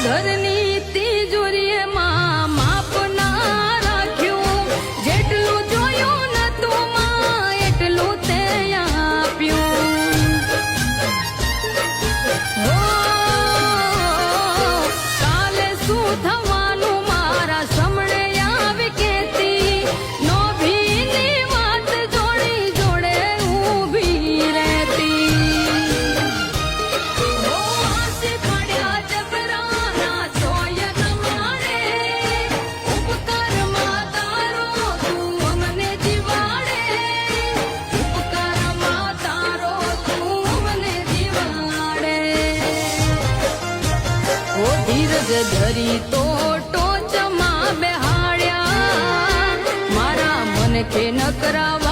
ઘરની તિજોરીમાં માપ ના રાખ્યું, જેટલું જોયું નતું માં એટલું તે આપ્યું. કાલે શું થવાનું મારા સમણે આવી કેતી, નો ભીની વાત જોડી જોડે ઊભી રહેતી. ધીરજ ધરી તો ટોચમાં બેહાડ્યા, મારા મન કે ન કરાવ